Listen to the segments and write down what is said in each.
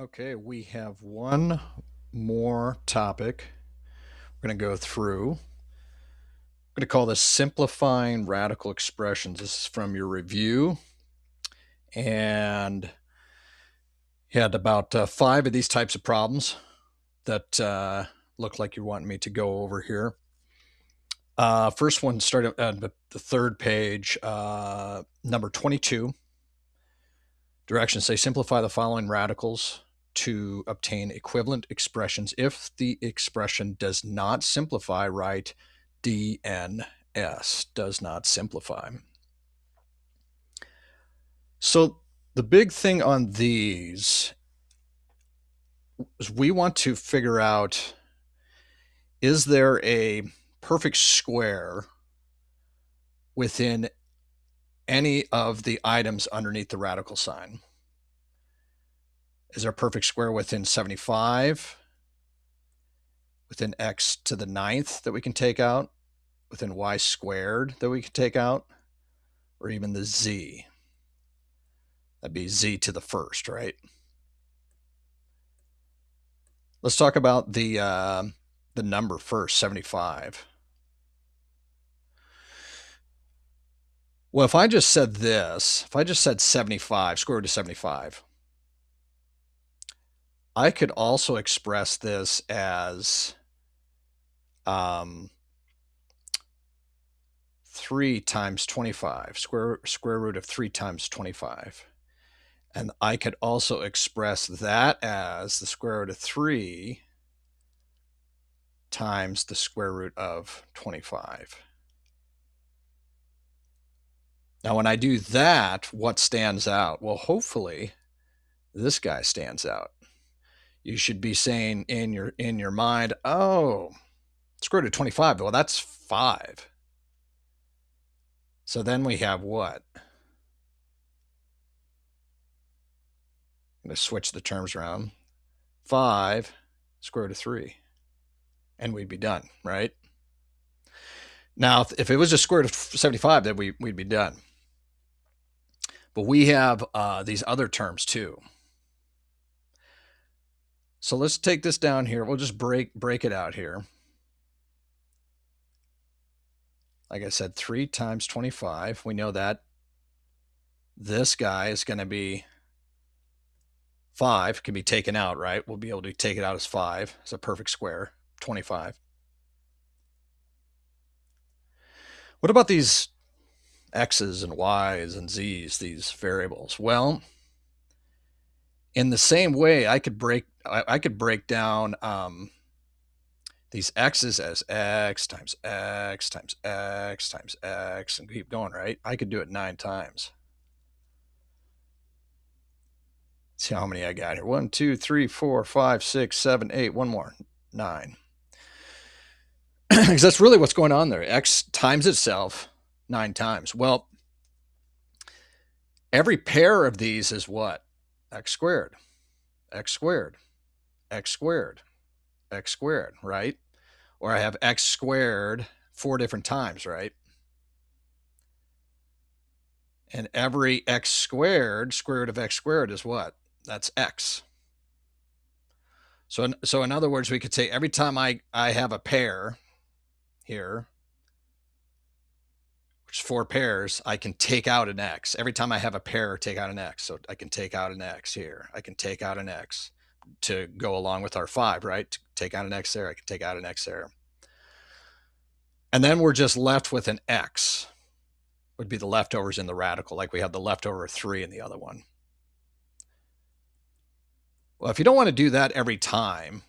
Okay, we have one more topic we're going to go through. I'm going to call this simplifying radical expressions. This is from your review. And you had about 5 of these types of problems that look like you want me to go over here. First one started at the third page, number 22. Directions say simplify the following radicals to obtain equivalent expressions. If the expression does not simplify, write DNS, does not simplify. So the big thing on these is we want to figure out, is there a perfect square within any of the items underneath the radical sign? Is there a perfect square within 75? Within x to the ninth that we can take out? Within y squared that we can take out? Or even the z? That'd be z to the first, right? Let's talk about the number first, 75. Well, if I just said this, if I just said 75, square root of 75, I could also express this as 3 times 25, square root of 3 times 25. And I could also express that as the square root of 3 times the square root of 25. Now, when I do that, what stands out? Well, hopefully, this guy stands out. You should be saying in your mind, oh, square root of 25, well, that's 5. So then we have what? I'm going to switch the terms around. 5 square root of 3. And we'd be done, right? Now, if it was just square root of 75, then we'd be done. But we have these other terms too. So let's take this down here. We'll just break it out here. Like I said, 3 times 25. We know that this guy is going to be 5, can be taken out, right? We'll be able to take it out as 5. It's a perfect square, 25. What about these x's and y's and z's, these variables? Well, in the same way, I could break down these x's as x times x times x times x and keep going, right? I could do it 9 times. Let's see how many I got here. 1, 2, 3, 4, 5, 6, 7, 8. One more, 9. Because that's really what's going on there. X times itself 9 times. Well, every pair of these is what? X squared, x squared, x squared, x squared, right? Or I have x squared 4 different times, right? And every x squared, square root of x squared is what? That's x. So in other words, we could say every time I have a pair here, which is 4 pairs, I can take out an x. Every time I have a pair, take out an x. So I can take out an x here. I can take out an x to go along with our 5, right? To take out an x there. I can take out an x there. And then we're just left with an x. Would be the leftovers in the radical, like we have the leftover 3 in the other one. Well, if you don't want to do that every time,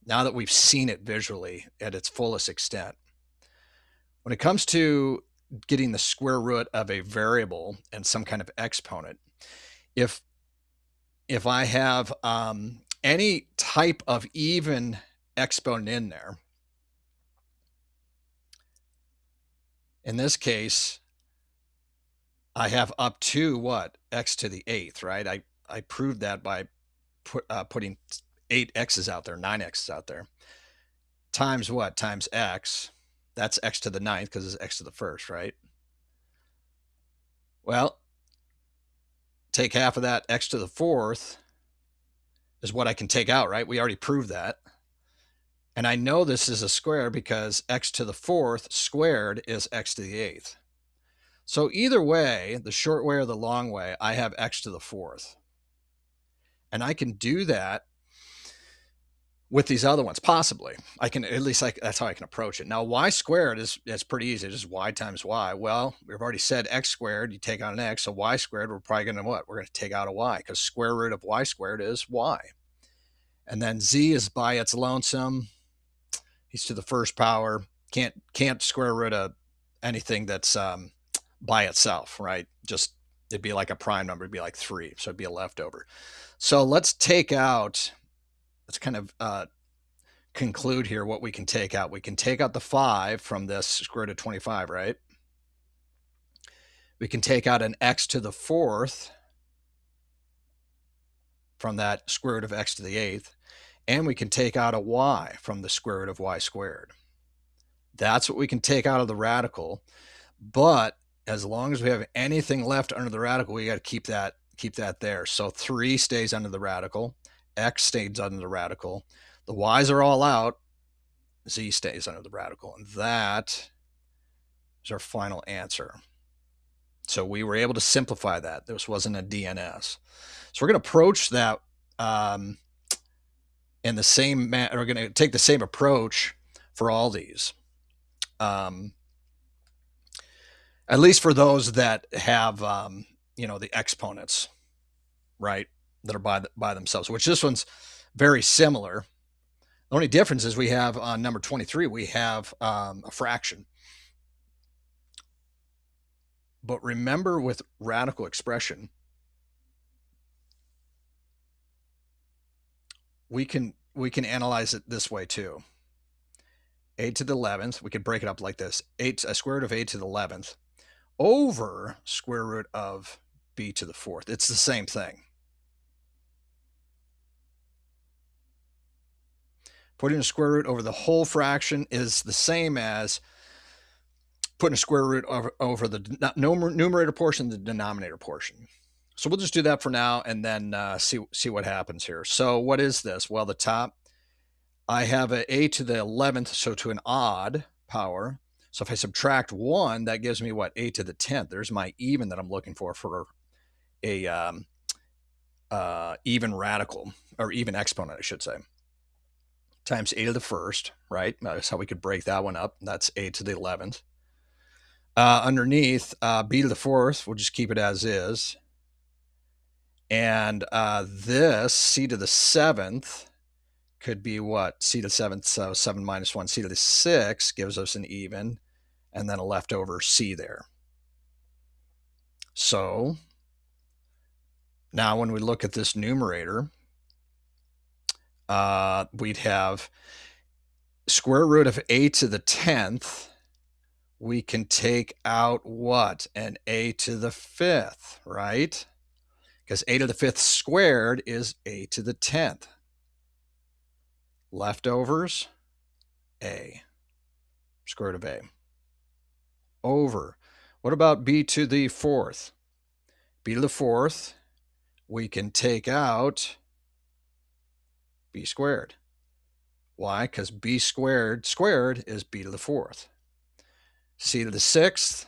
now that we've seen it visually at its fullest extent, when it comes to getting the square root of a variable and some kind of exponent, if I have any type of even exponent in there, in this case, I have up to what? X to the 8th, right? I proved that by putting 8 x's out there, 9 x's out there, times what? Times x. That's x to the 9th because it's x to the 1st, right? Well, take half of that, x to the 4th is what I can take out, right? We already proved that. And I know this is a square because x to the fourth squared is x to the eighth. So either way, the short way or the long way, I have x to the fourth. And I can do that with these other ones, possibly. I can, at least that's how I can approach it. Now, y squared is pretty easy. It's just y times y. Well, we've already said x squared, you take out an x, so y squared, we're probably going to what? We're going to take out a y, because square root of y squared is y. And then z is by its lonesome. He's to the first power. Can't square root of anything that's by itself, right? Just, it'd be like a prime number. It'd be like 3, so it'd be a leftover. So let's take out, let's kind of conclude here what we can take out. We can take out the 5 from this square root of 25, right? We can take out an x to the fourth from that square root of x to the eighth, and we can take out a y from the square root of y squared. That's what we can take out of the radical, but as long as we have anything left under the radical, we got to keep that there. So 3 stays under the radical, x stays under the radical, the y's are all out, z stays under the radical, and that is our final answer. So we were able to simplify that. This wasn't a DNS. So we're going to approach that in the same manner. We're going to take the same approach for all these. At least for those that have, the exponents, right, that are by themselves, which this one's very similar. The only difference is we have on number 23, we have a fraction. But remember, with radical expression, we can analyze it this way too. A to the 11th, we could break it up like this: a square root of a to the 11th over square root of b to the fourth. It's the same thing. Putting a square root over the whole fraction is the same as putting a square root over the numerator portion, the denominator portion. So we'll just do that for now, and then see what happens here. So what is this? Well, the top, I have a to the 11th, so to an odd power. So if I subtract 1, that gives me what? A to the 10th. There's my even that I'm looking for a even radical, or even exponent, I should say, times a to the first, right? That's how we could break that one up. That's a to the 11th. Underneath, b to the fourth, we'll just keep it as is. And this c to the 7th could be what? C to the 7th, so 7 minus 1. C to the 6th gives us an even, and then a leftover c there. So now when we look at this numerator, we'd have square root of a to the 10th. We can take out what? An a to the 5th, right? Because a to the 5th squared is a to the 10th. Leftovers, a, square root of a, over. What about b to the 4th? B to the 4th, we can take out b squared. Why? Because b squared is b to the 4th. C to the 6th,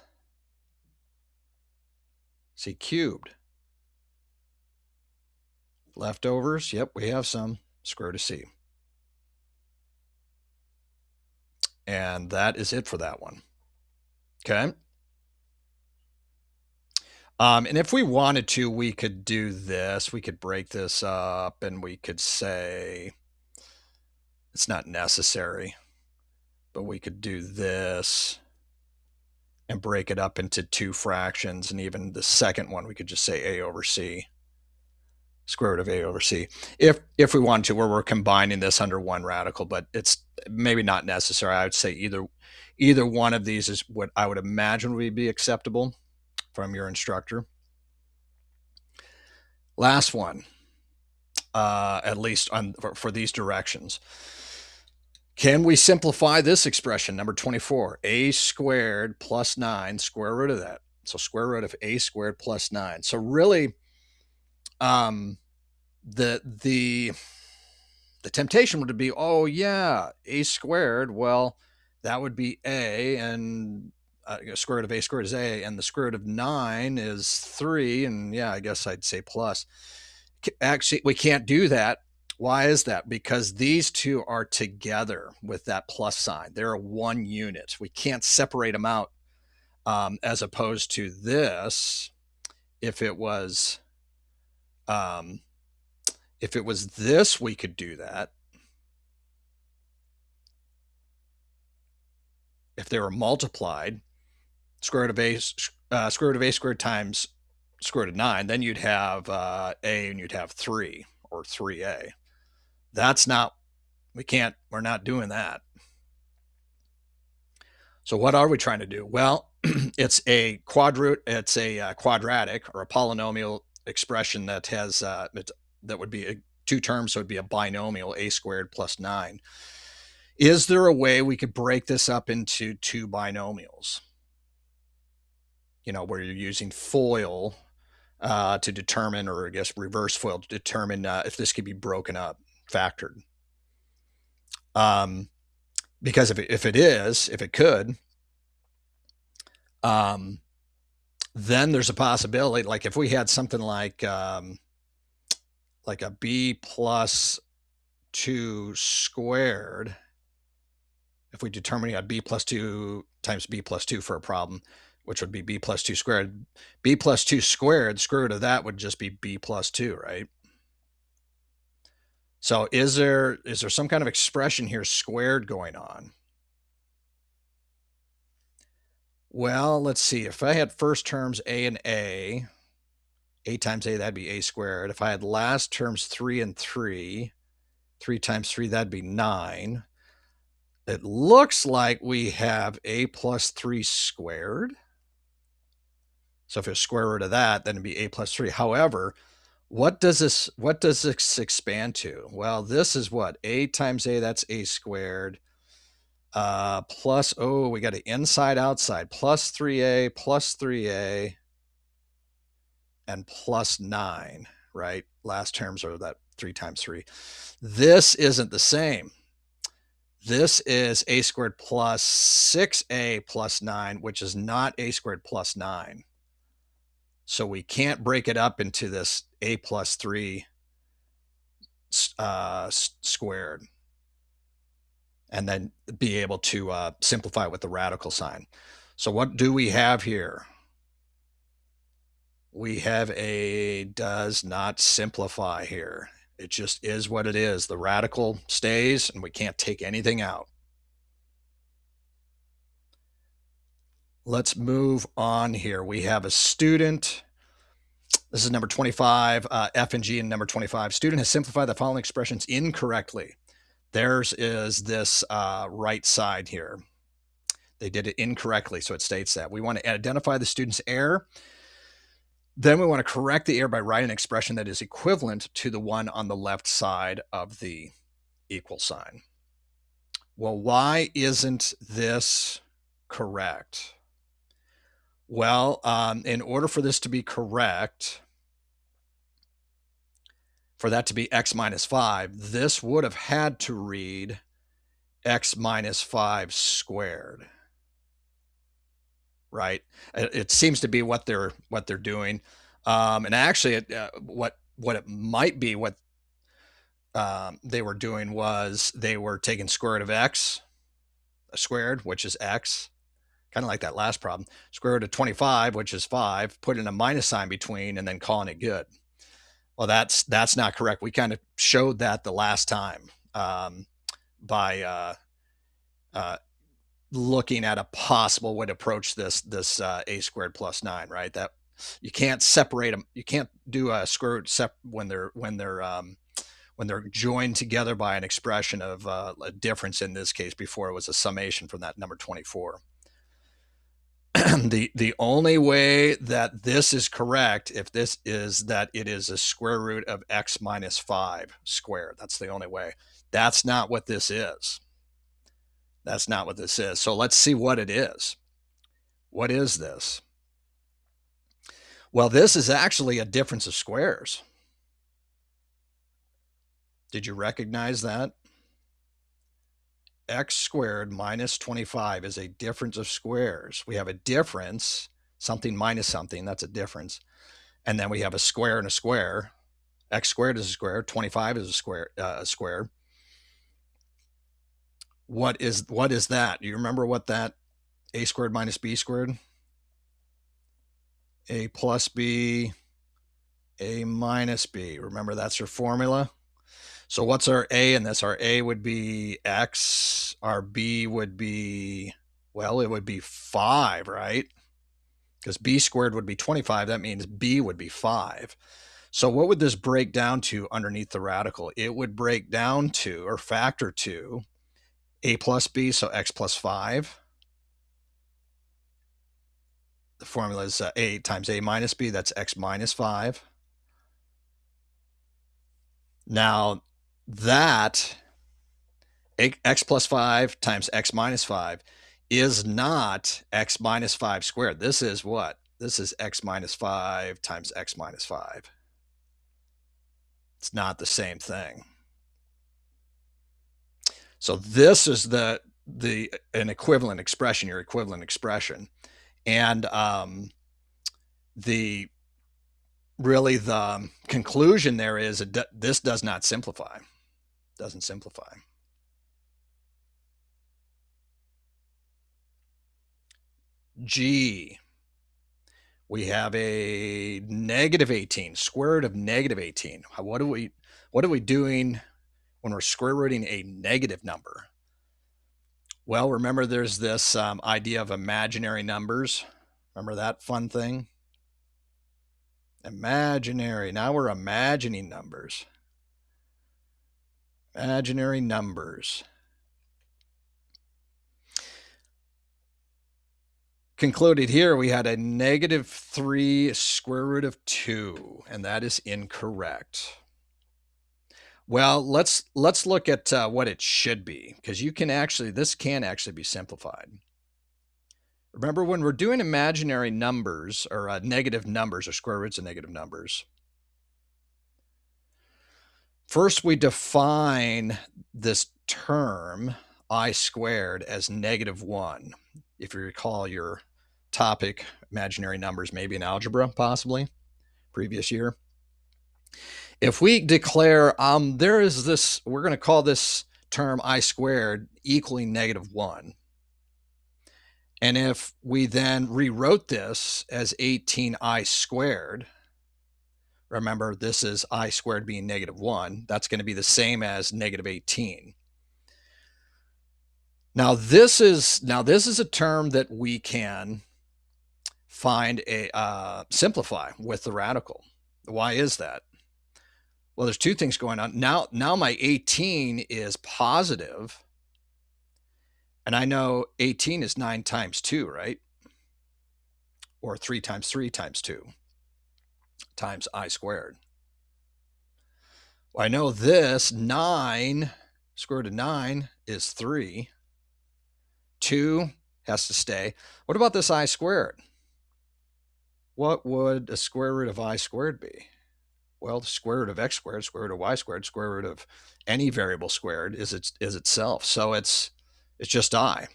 c cubed. Leftovers, yep, we have some, square root of c. And that is it for that one. Okay. And if we wanted to, we could do this. We could break this up, and we could say, it's not necessary, but we could do this and break it up into 2 fractions. And even the second one, we could just say a over c, square root of a over c, if we wanted to, where we're combining this under one radical, but it's maybe not necessary. I would say either one of these is what I would imagine would be acceptable from your instructor. Last one, at least for these directions. Can we simplify this expression, number 24, a squared plus 9, square root of that? So square root of a squared plus 9. So really, the temptation would be, oh yeah, a squared. Well, that would be a, and square root of a squared is a, and the square root of 9 is 3, and yeah, I guess I'd say plus. Actually, we can't do that. Why is that? Because these two are together with that plus sign. They're one unit. We can't separate them out, as opposed to this. If it was um, this, we could do that. If they were multiplied, square root of a squared times square root of 9, then you'd have a, and you'd have 3, or 3a. That's not, we're not doing that. So what are we trying to do? Well, it's a quadratic or a polynomial expression that has that would be two terms, so it'd be a binomial, a squared plus 9. Is there a way we could break this up into two binomials? Where you're using FOIL to determine, or I guess reverse FOIL to determine if this could be broken up, factored. Because if it could, then there's a possibility, like if we had something like a b plus 2 squared, if we determine you had b plus 2 times b plus 2 for a problem, which would be b plus 2 squared, b plus 2 squared, the square root of that would just be b plus 2, right? So is there some kind of expression here squared going on? Well, let's see. If I had first terms a and a times a, that'd be a squared. If I had last terms 3 and 3 times 3, that'd be 9. It looks like we have a plus 3 squared. So if it's square root of that, then it'd be a plus 3. However, what does this expand to? Well, this is what? A times a, that's a squared. Plus, we got an inside outside, plus 3a, and plus 9, right? Last terms are that 3 times 3. This isn't the same. This is a squared plus 6a plus 9, which is not a squared plus 9. So we can't break it up into this a plus 3 squared and then be able to simplify it with the radical sign. So what do we have here? We have a does not simplify here. It just is what it is. The radical stays, and we can't take anything out. Let's move on here. We have a student. This is number 25, F and G, and number 25. Student has simplified the following expressions incorrectly. Theirs is this right side here. They did it incorrectly, so it states that. We want to identify the student's error. Then we want to correct the error by writing an expression that is equivalent to the one on the left side of the equal sign. Well, why isn't this correct? Well, in order for this to be correct, for that to be x minus 5, this would have had to read x minus 5 squared, right? It seems to be what they're doing, and actually, what it might be, what they were doing was they were taking square root of x squared, which is x, kind of like that last problem, square root of 25, which is 5, putting a minus sign between, and then calling it good. Well, that's not correct. We kind of showed that the last time by looking at a possible way to approach this a squared plus 9, right? That you can't separate them. You can't do a square root when they're joined together by an expression of a difference. In this case, before it was a summation from that number 24. The only way that this is correct, if this is that it is a square root of x minus 5 squared. That's the only way. That's not what this is. That's not what this is. So let's see what it is. What is this? Well, this is actually a difference of squares. Did you recognize that? X squared minus 25 is a difference of squares. We have a difference, something minus something, that's a difference. And then we have a square and a square. X squared is a square, 25 is a square. What is that? Do you remember what that a squared minus b squared? A plus b, a minus b. Remember, that's your formula. So what's our a in this? Our a would be x. Our b would be, well, it would be 5, right? Because b squared would be 25. That means b would be 5. So what would this break down to underneath the radical? It would break down to, or factor to, a plus b, so x plus 5. The formula is a times a minus b, that's x minus 5. Now that x plus 5 times x minus 5 is not x minus 5 squared. This is what? This is x minus 5 times x minus 5. It's not the same thing. So this is an equivalent expression, your equivalent expression. And the conclusion there is this does not simplify. Doesn't simplify. G. We have a negative 18, square root of negative 18. What are we doing when we're square rooting a negative number? Well, remember there's this idea of imaginary numbers. Remember that fun thing? Imaginary. Now we're imagining numbers. Imaginary numbers. Concluded here, we had a negative 3 square root of 2, and that is incorrect. Well, let's look at what it should be, because this can actually be simplified. Remember, when we're doing imaginary numbers, or negative numbers, or square roots of negative numbers, first we define this term I squared as negative 1. If you recall your topic, imaginary numbers, maybe in algebra, possibly, previous year. If we declare there is this, we're going to call this term I squared equaling negative 1. And if we then rewrote this as 18I squared, remember this is I squared being negative 1, that's going to be the same as negative 18. Now this is a term that we can find simplify with the radical. Why is that? Well, there's two things going on. Now my 18 is positive, and I know 18 is 9 times 2, right? Or 3 times 3 times 2 times I squared. Well, I know this 9, square root of 9 is 3. 2 has to stay. What about this I squared? What would the square root of I squared be? Well, the square root of x squared, square root of y squared, square root of any variable squared is itself. So it's just I.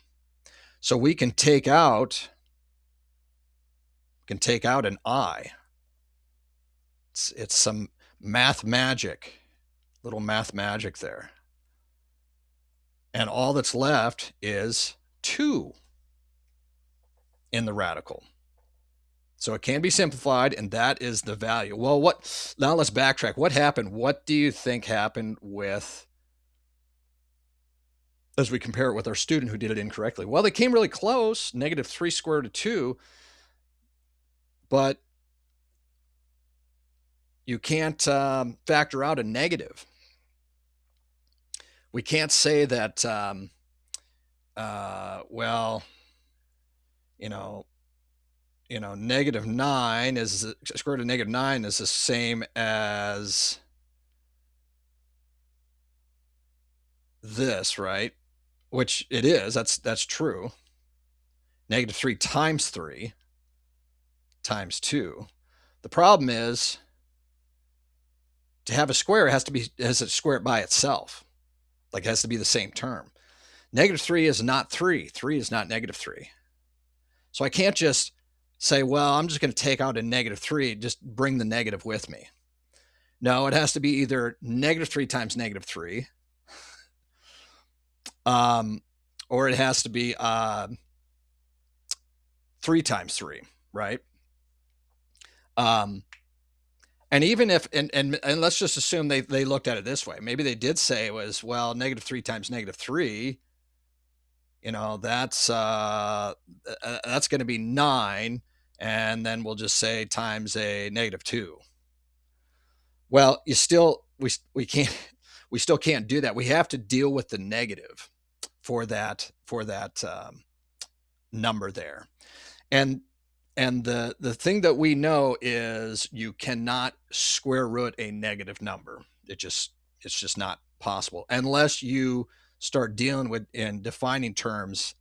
So we can take out an I. It's some math magic, little math magic there. And all that's left is 2 in the radical. So it can be simplified, and that is the value. Well, now let's backtrack. What happened? What do you think happened as we compare it with our student who did it incorrectly? Well, they came really close, negative 3 square root of 2, but you can't factor out a negative. We can't say that, well, negative 9 is square root of negative 9 is the same as this, right? Which it is. That's true. Negative 3 times 3 times 2. The problem is To have a square, it has to square it by itself. Like it has to be the same term. -3 is not 3. 3 is not -3. So I can't just say, well, I'm just going to take out a -3, just bring the negative with me. No, it has to be either -3 times -3, um, or it has to be 3 times 3, right? Um, and even if and let's just assume they looked at it this way. Maybe they did say it was, well, -3 times -3, that's going to be 9, and then we'll just say times a -2. Well, you still we can't we still can't do that. We have to deal with the negative for that number there. And the thing that we know is you cannot square root a negative number. It's just not possible unless you start dealing with and defining terms